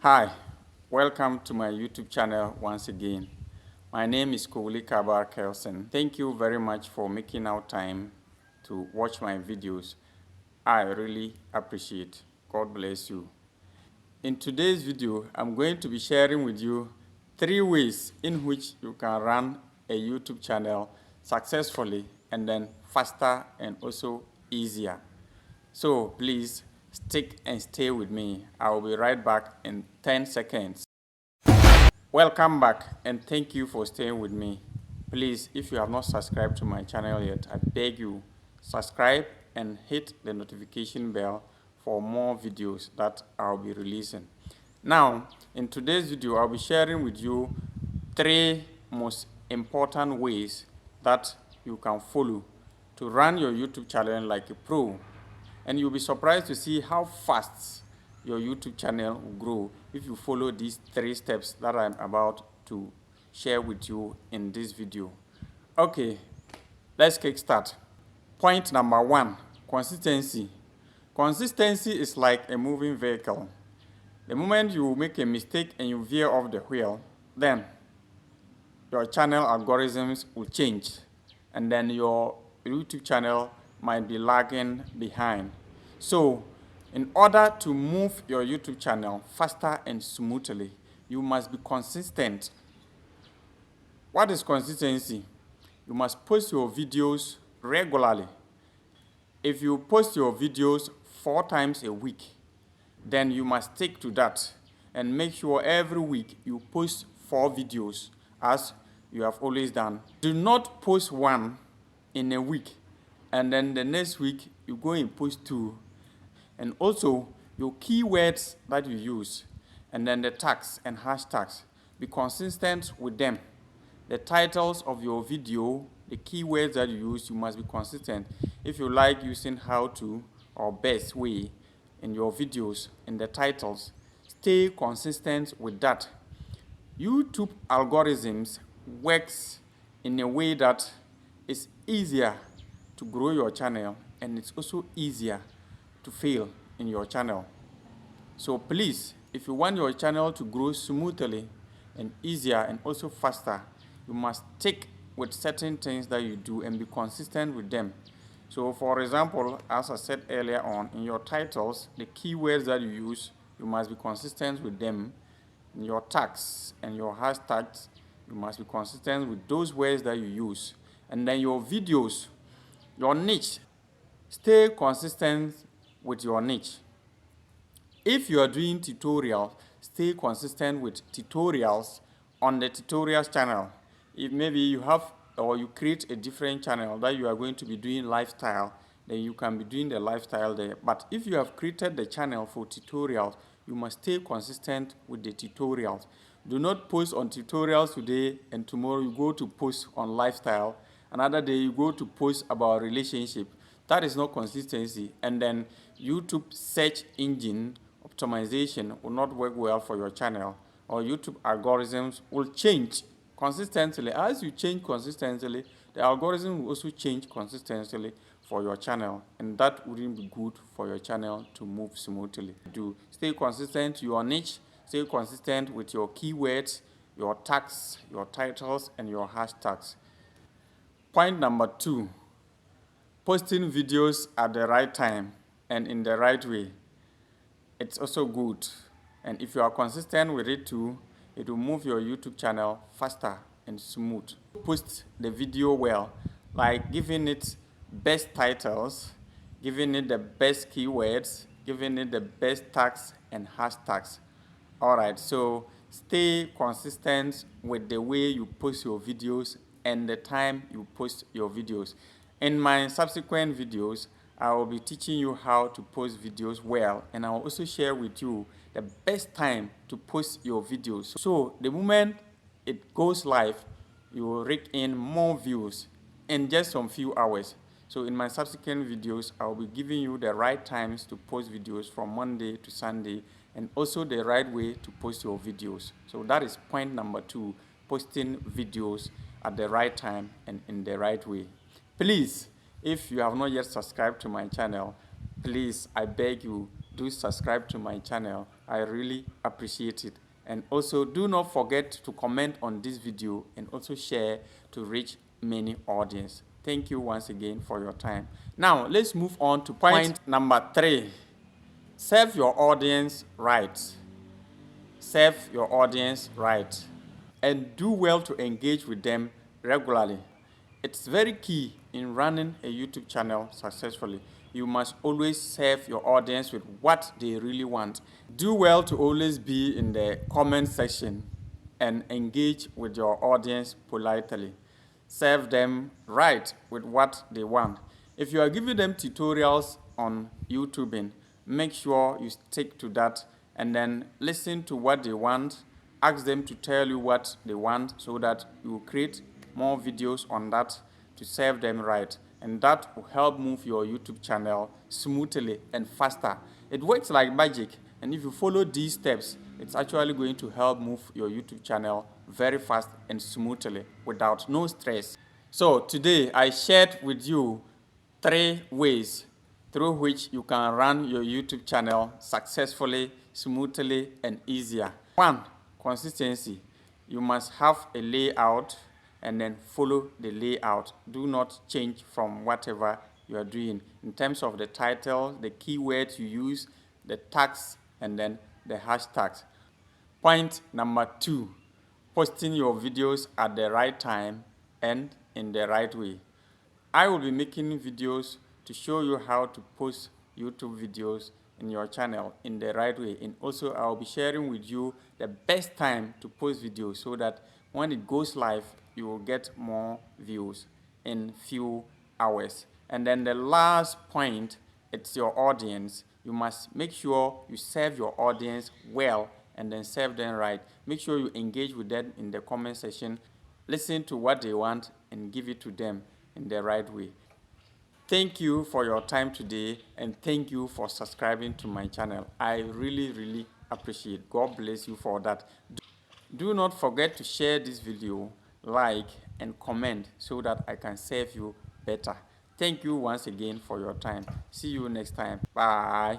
Hi, welcome to my YouTube channel once again. My name is Kowli Kabar Kelson. Thank you very much for making out time to watch my videos. I really appreciate. God bless you. In today's video, I'm going to be sharing with you 3 ways in which you can run a YouTube channel successfully and then faster and also easier. So please stick and stay with me. I will be right back in 10 seconds. Welcome back and thank you for staying with me. Please, if you have not subscribed to my channel yet, I beg you, subscribe and hit the notification bell for more videos that I'll be releasing. Now, in today's video, I'll be sharing with you 3 most important ways that you can follow to run your YouTube channel like a pro. And you'll be surprised to see how fast your YouTube channel will grow if you follow these 3 steps that I'm about to share with you in this video. Okay, let's kick start. Point number 1, consistency. Consistency is like a moving vehicle. The moment you make a mistake and you veer off the wheel, then your channel algorithms will change, and then your YouTube channel might be lagging behind. So, in order to move your YouTube channel faster and smoothly, you must be consistent. What is consistency? You must post your videos regularly. If you post your videos 4 times a week, then you must stick to that and make sure every week you post 4 videos as you have always done. Do not post 1 in a week and then the next week you go and post 2. And also your keywords that you use and then the tags and hashtags, be consistent with them. The titles of your video, the keywords that you use, you must be consistent. If you like using how to or best way in your videos, in the titles, stay consistent with that. YouTube algorithms works in a way that it's easier to grow your channel and it's also easier to fail in your channel. So please, if you want your channel to grow smoothly and easier and also faster, you must stick with certain things that you do and be consistent with them. So for example, as I said earlier on, in your titles, the keywords that you use, you must be consistent with them. In your tags and your hashtags, you must be consistent with those words that you use. And then your videos, your niche, stay consistent with your niche. If you are doing tutorials, stay consistent with tutorials on the tutorials channel. If maybe you have or you create a different channel that you are going to be doing lifestyle, then you can be doing the lifestyle there. But if you have created the channel for tutorials, you must stay consistent with the tutorials. Do not post on tutorials today and tomorrow you go to post on lifestyle. Another day you go to post about relationship. That is not consistency. And then YouTube search engine optimization will not work well for your channel, or YouTube algorithms will change consistently. As you change consistently, the algorithm will also change consistently for your channel, and that wouldn't be good for your channel to move smoothly. Do stay consistent to your niche, stay consistent with your keywords, your tags, your titles, and your hashtags. Point number 2, posting videos at the right time and in the right way. It's also good, and if you are consistent with it too, it will move your YouTube channel faster and smooth. Post the video well, like giving it best titles, giving it the best keywords, giving it the best tags and hashtags. Alright, so stay consistent with the way you post your videos and the time you post your videos. In my subsequent videos, I will be teaching you how to post videos well, and I will also share with you the best time to post your videos. So the moment it goes live, you will rake in more views in just some few hours. So in my subsequent videos, I will be giving you the right times to post videos from Monday to Sunday, and also the right way to post your videos. So that is point number 2, posting videos at the right time and in the right way. Please, if you have not yet subscribed to my channel, please, I beg you, do subscribe to my channel I really appreciate it. And also do not forget to comment on this video and also share to reach many audience. Thank you once again for your time. Now let's move on to point number 3. Serve your audience right. Serve your audience right. And do well to engage with them regularly. It's very key in running a YouTube channel successfully. You must always serve your audience with what they really want. Do well to always be in the comment section and engage with your audience politely. Serve them right with what they want. If you are giving them tutorials on YouTubing, make sure you stick to that and then listen to what they want. Ask them to tell you what they want so that you will create more videos on that to serve them right. And that will help move your YouTube channel smoothly and faster. It works like magic. And if you follow these steps, it's actually going to help move your YouTube channel very fast and smoothly without no stress. So today I shared with you 3 ways through which you can run your YouTube channel successfully, smoothly, and easier. 1. Consistency. You must have a layout and then follow the layout. Do not change from whatever you are doing in terms of the title, the keywords you use, the tags, and then the hashtags. Point number 2, posting your videos at the right time and in the right way. I will be making videos to show you how to post YouTube videos in your channel in the right way, and also I will be sharing with you the best time to post videos so that when it goes live you will get more views in few hours. And then the last point, it's your audience. You must make sure you serve your audience well and then serve them right. Make sure you engage with them in the comment section, listen to what they want and give it to them in the right way. Thank you for your time today, and thank you for subscribing to my channel. I really appreciate it. God bless you for that. Do not forget to share this video, like, and comment so that I can serve you better. Thank you once again for your time. See you next time. Bye.